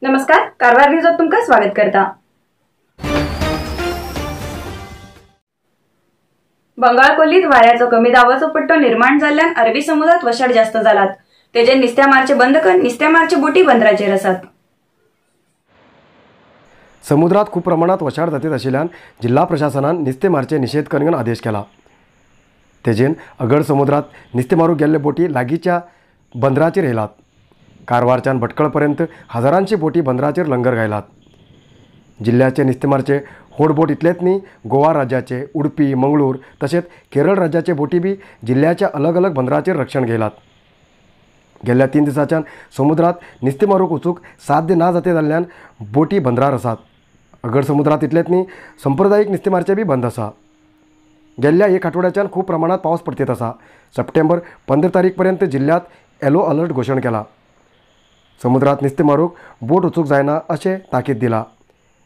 नमस्कार, कारवार न्यूजात तुमका स्वागत करता। बंगाळ खोलीत वाऱ्याचो कमी दाबाचो पट्टो निर्माण जाल्ल्यान अरबी समुद्रात वशाड जास्त जालात। तेजे निस्त्यामारचे बंद करून निस्त्यामारचे बोटी बंदराचेर आसात। समुद्रात खूप प्रमाणात वशाड जातीत आशिल्ल्यान जिल्हा प्रशासनान नुस्तेमारचे निषेध करण्यान आदेश केला। तेजेन अगड समुद्रात नुस्तें मारूंक गेल्ले बोटी लागींच्या बंदराचेर येयलात। कारवारच्यान भटकळपर्यंत हजारांची बोटी बंदराचेर लंगर घायलात। जिल्ह्याचे नुस्तेमारचे होडबोट इतलेच न्ही, गोवा राज्याचे, उडपी, मंगळूर तसेच केरळ राज्याचे बोटी बी जिल्ह्याच्या अलग अलग बंदराचेर रक्षण घेयलात। गेल्या 3 दिसांच्यान समुद्रात नुस्तें मारूंक वचूंक साध्य ना जाते जाल्ल्यान बोटी बंदरार आसात। अगड समुद्रात इतलेच न्ही, संप्रदायीक नुस्तेमारचे बी बंद आसा। गेल्ल्या 1 आठवड्याच्यान खूप प्रमाणात पावस पडत आसा। सप्टेंबर 15 तारीख पर्यंत जिल्ह्यात येलो अलर्ट घोषण केला। समुद्रात नुस्तें मारूंक बोट वचूंक जायना अशें ताकीद दिला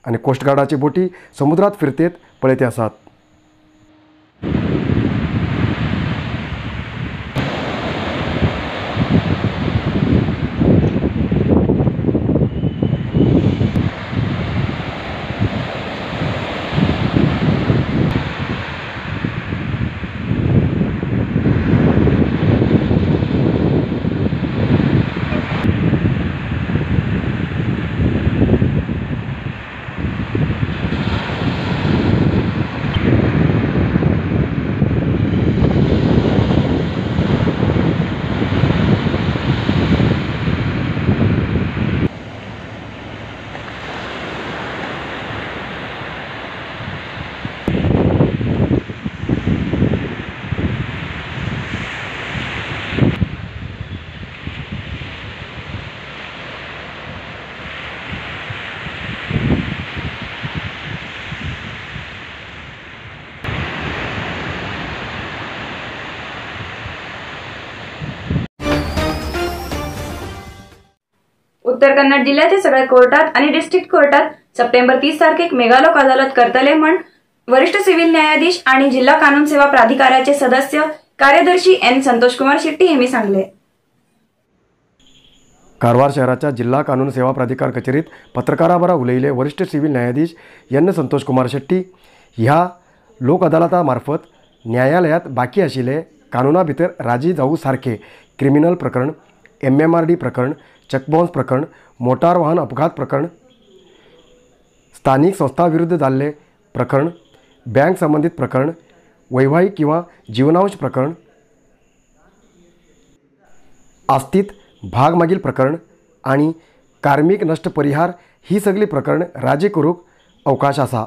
आनी कोस्टगार्डाची बोटी समुद्रात फिरतेत पळयते आसात। उत्तर कन्नड जिल्ह्याच्या सगळ्या कोर्टात आणि डिस्ट्रिक्ट कोर्टात सप्टेंबर 30 तारखेक मेगा लोक अदालत करतले म्हण वरिष्ठ सिव्हिल न्यायाधीश आणि जिल्हा कानून सेवा प्राधिकाराचे सदस्य कार्यदर्शी एन संतोष कुमार शेट्टी यांनी सांगले। कारवार शहराच्या जिल्हा कानून सेवा प्राधिकार कचेरीत पत्रकाराबरोबर उलयले वरिष्ठ सिव्हिल न्यायाधीश एन संतोष कुमार शेट्टी ह्या लोक अदालता मार्फत न्यायालयात बाकी आशिल्ले कानुना भितर राजी जावू सारखे क्रिमिनल प्रकरण, MMRD प्रकरण, चेकबाउन्स प्रकरण, मोटार वाहन अपघात प्रकरण, स्थानिक संस्था विरुद्ध जाल्ले प्रकरण, बँक संबंधित प्रकरण, वैवाहिक किंवा जीवनांश प्रकरण, आस्तीत भाग मागील प्रकरण आणि कार्मिक नष्ट परिहार ही सगळी प्रकरण राजी करूक अवकाश आसा।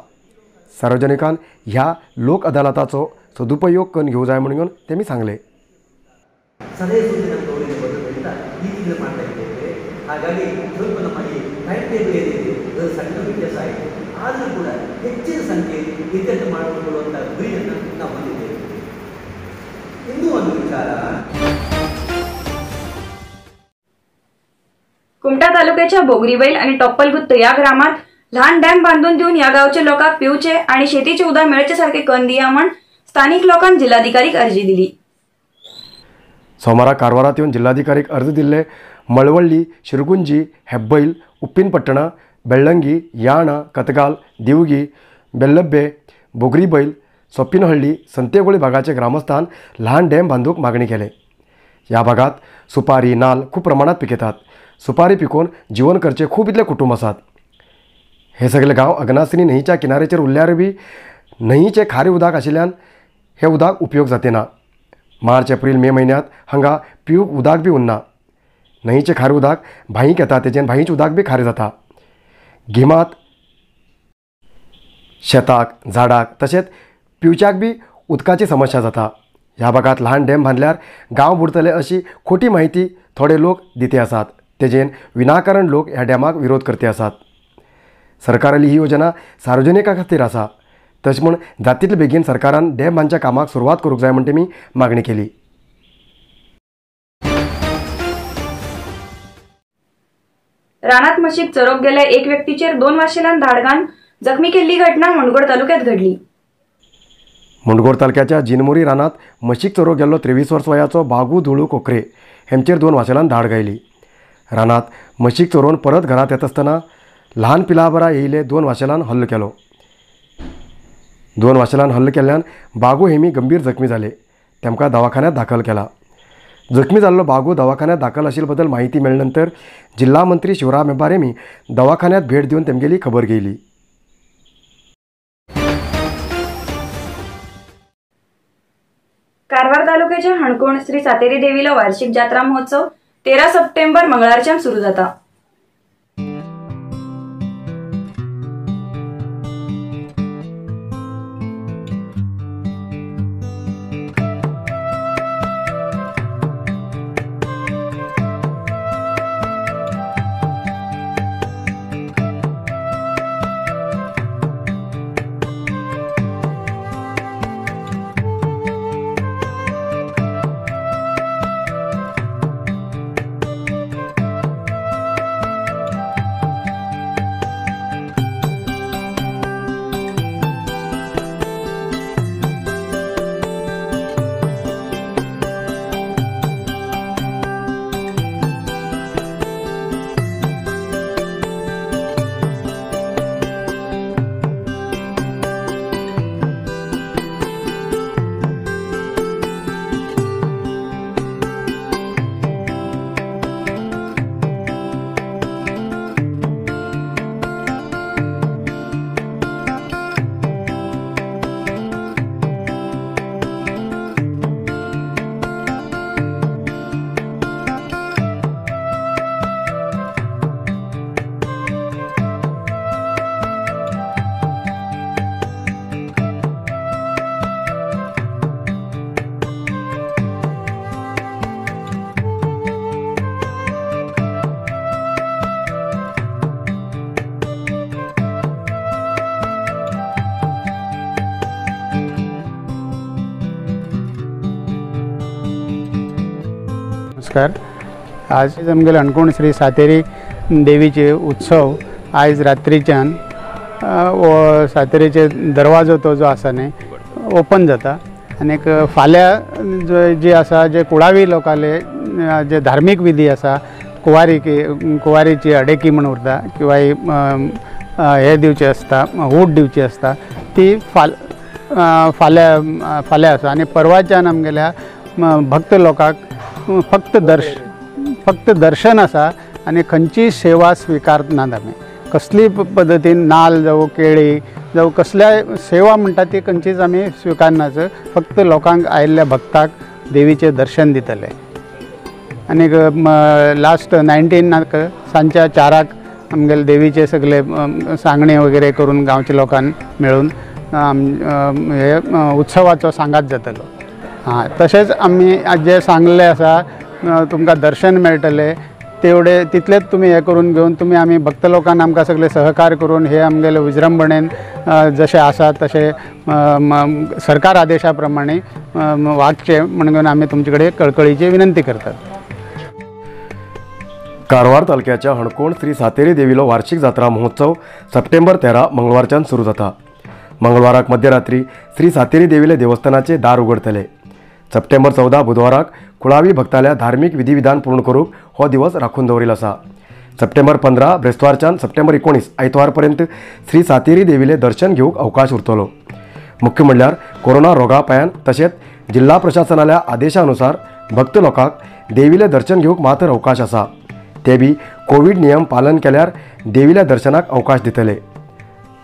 सार्वजनिकान ह्या लोक अदालताचो सदुपयोग करून घेवं जाय म्हणून तेमी सांगले। ಹಾಗಾಗಿ ಸ್ವಲ್ಪ ನಮಗೆ ಟೈಮ್ ಟೇಬಲ್ ಏನಿದೆ ಅದರ ಸಣ್ಣ ವ್ಯತ್ಯಾಸ ಆಯಿತು, ಆದರೂ ಕೂಡ ಹೆಚ್ಚಿನ ಸಂಖ್ಯೆಯಲ್ಲಿ ಇತ್ಯರ್ಥ ಮಾಡಿಕೊಳ್ಳುವಂಥ ಗುರಿಯನ್ನು ನಾವು ಹೊಂದಿದ್ದೇವೆ। ಇನ್ನೂ ಒಂದು ವಿಚಾರ, कुमटा तालुक्याच्या बोगरीबैल आणि टॉप्पलगुत्त या ग्रामात लहान डॅम बांधून देऊन या गावच्या लोकांक पिवचे आणि शेतीचे उदक मिळचे सारखे कण दिया म्हण स्थानिक लोकांनी जिल्हाधिकारीक अर्जी दिली। सोमारा कारवारात येऊन जिल्हाधिकारीक अर्ज दिले। मळवಳ್ಳಿ, शिरगुंजी, हेब्बैल, उप्पिनपट्टण, बेळंगी, याण, कतगाल, दिवगी, बेल्लब्बे, बोगरीबैल, सोप्पिनहಳ್ಳಿ, संतेगोळी भागाचे ग्रामस्थान लहान डॅम बांधूक मागणी केले। या भागात सुपारी, नाल खूप प्रमाणात पिकतात। सुपारी पिकोवन जीवन करचे खूप इतले कुटुंब आसात। हे सगळे गाव अगनासनी न्हंयच्या किनाऱ्याचेर उरल्यार बी न्हंयचे खारे उदक आशिल्ल्यान हे उदक उपयोग जातेना। मार्च, एप्रिल, मे म्हयन्यात हांगा पिवूंक उदक बी उरना। न्हंयचे खारे उदक भांयक येता, तेजेन भांयचे उदक बी खारें जाता। गिमात शेताक, झाडाक तशेंच पिवच्याक बी उदकाची समस्या जाता। ह्या भागात लहान डॅम बांधल्यार गांव बुडतले अशी खोटी माहिती थोडे लोक दिते आसात। तेजेन विनाकारण लोक ह्या डॅमाक विरोध करते आसात। सरकाराली ही योजना सार्वजनिका खातीर आसा, तशें म्हूण जातीतले बेगीन सरकारान डॅम बांदच्या कामाक सुरवात करूंक जाय म्हण तेमी मागणी केली। रानात म्हशीक चरोक गेल्या एक व्यक्तीचेर 2 वाशेलान धाडगान जखमी केल्ली घटना मुंडगोड तालुक्यात घडली। मुंडगोड तालुक्याच्या जिनमोरी रानात म्हशीक चरोक गेल्लो 23 वर्स वयाचो बागू धुळू कोकरे हेंचेर 2 वाशेलान धाड गायली। रानात म्हशीक चोरून परत घरात येत असताना ल्हान पिलाबरा येयले 2 वाशेलान हल्लो केलो. 2 वाशेलान हल्लो केल्ल्यान बागू हेमी गंभीर जखमी जाले. तेमकां दवाखान्यांत दाखल केला. जखमी जाल्लो बागू दवाखान्यांत दाखल आशिल्ले बद्दल माहिती मेळ्ळे जिल्हा मंत्री शिवराम हेब्बार हेमी दवाखान्यांत भेट दिवन तेमगेली खबर घेयली. कारवार तालुक्याच्या हणकोण श्री सातेरी देवीला वार्षिक जात्रा महोत्सव 13 सप्टेंबर मंगळवारच्यान सुरू जाता. नमस्कार. आज आमगेले अणकोण श्री सातेरी देवीचे उत्सव आज रात्रीच्यान सातेरीचे दरवाजो तो जो आसा न्ही ओपन जाता आनी फाल्यां जे आसा जे कुळावी लोकांले जे धार्मीक विधी आसा कुवारीची अडेकी म्हण उरता किंवा हे दिवचे आसता हूट दिवची आसता ती फाल्यां आसा आनी परवाच्यान आमगेल्या भक्त लोकांक फक्त दर्शन आसा आनी खंयची सेवा स्विकारनात आमी. कसली पद्दतीन नाल्ल जावं केळी जावं कसल्याय सेवा म्हणटा ती खंयचीच आमी स्विकारनाच. फक्त लोकांक आयिल्ल्या भक्ताक देवीचें दर्शन दितले. आनी लास्ट 19 सांजच्या 4 आमगेले देवीचे सगळे सांगणे वगैरे करून गांवच्या लोकांक मेळून हे उत्सवाचो सांगात जातलो. तशेंच आमी जे सांगले आसा तुमकां दर्शन मेळटले तितलेच तुमी हे करून घेवन तुमी आमी भक्त लोकांक आमकां सगळे सहकार करून हे आमगेले विजृंभणेन जशें आसा तशें सरकार आदेशा प्रमाणे वागचे म्हणून आमी तुमचे कडेन कळकळीची विनंती करतात. कारवार तालुक्याच्या हणकोण श्री सातेरी देवीलो वार्षिक जात्रा महोत्सव सप्टेंबर 13 मंगळवारच्यान सुरू जाता. मंगळवाराक मध्यरात्री श्री सातेरी देवीले देवस्थानाचे दार उगडतले. सप्टेंबर 14 बुधवाराक कुळावी भक्ताल्या धार्मीक विधिविधान पूर्ण करूंक हो दिवस राखून दवरिल्लो आसा. सप्टेंबर 15 ब्रेस्तारच्यान सप्टेंबर 19 आयतवार पर्यंत श्री सातेरी देवीले दर्शन घेवंक अवकाश उरतलो. मुख्य म्हणल्यार कोरोना रोगा पायान तशेंच जिल्हा प्रशासनाल्या आदेशानुसार भक्त लोकांक देवीले दर्शन घेवंक मात्र अवकाश आसा. ते बी कोविड नियम पालन केल्यार देवील्या दर्शनाक अवकाश दितले.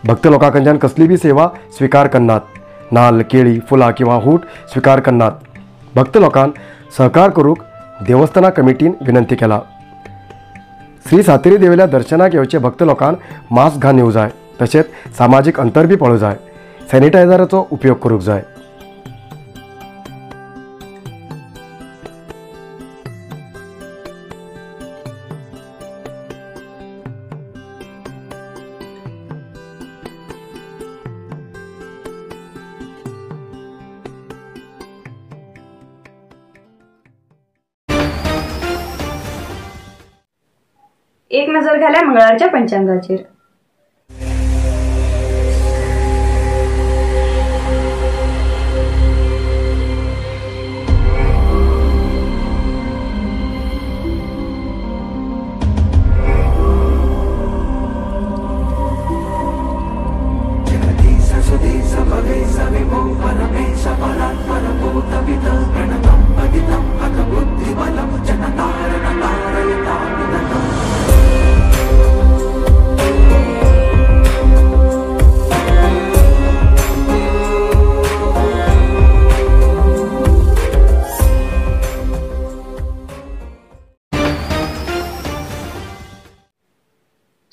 भक्त लोकां कडच्यान कसली बी सेवा स्विकार करनात. नाल्ल केळी फुलां किंवा हूट स्विकार करनात. भक्त लोकांक सहकार करूंक देवस्थाना कमिटीन विनंती केला. श्री सातेरी देवील्या दर्शनाक येवचे भक्त लोकांक मास्क घालून येवं जाय. तशेंच सामाजीक अंतर बी पाळूं जाय. सॅनिटायझराचो उपयोग करूंक जाय. एक नजर घाल्या मंगळवारच्या पंचांगाचेर.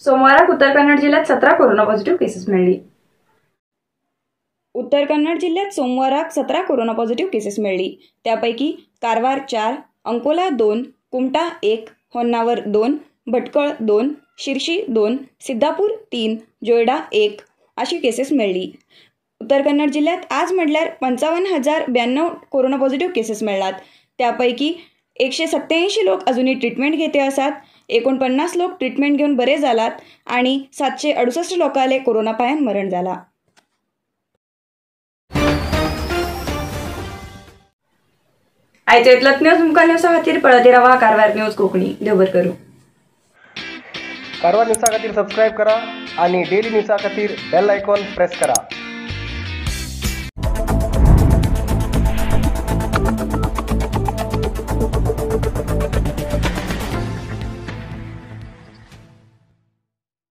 सोमवाराक उत्तर कन्नड जिल्ह्यात 17 कोरोना पॉझिटिव्ह केसेस मिळली. उत्तर कन्नड जिल्ह्यात सोमवाराक 17 कोरोना पॉझिटिव्ह केसेस मिळली. त्यापैकी कारवार 4, अंकोला 2, कुमटा 1, होन्नावर 2, भटकळ 2, शिर्शी 2, सिद्धापूर 3, जोयडा 1 अशी केसेस मिळली. उत्तर कन्नड जिल्ह्यात आज म्हटल्यार 55,092 कोरोना पॉझिटिव्ह केसेस मिळालात. त्यापैकी 187 लोक अजूनही ट्रीटमेंट घेते असतात. 49 लोक ट्रीटमेंट घेऊन बरे जालात आणि 768 लोकांले कोरोना पायान मरण झाला. आयच्या इतलत न्यूज मुखार न्यूजा खातीर पळयत रावा कारवार न्यूज कोंकणी. देव बरें करूं. कारवार न्यूजा खातीर सबस्क्राईब करा आणि डेली न्यूजा खातीर बेल आयकॉन प्रेस करा.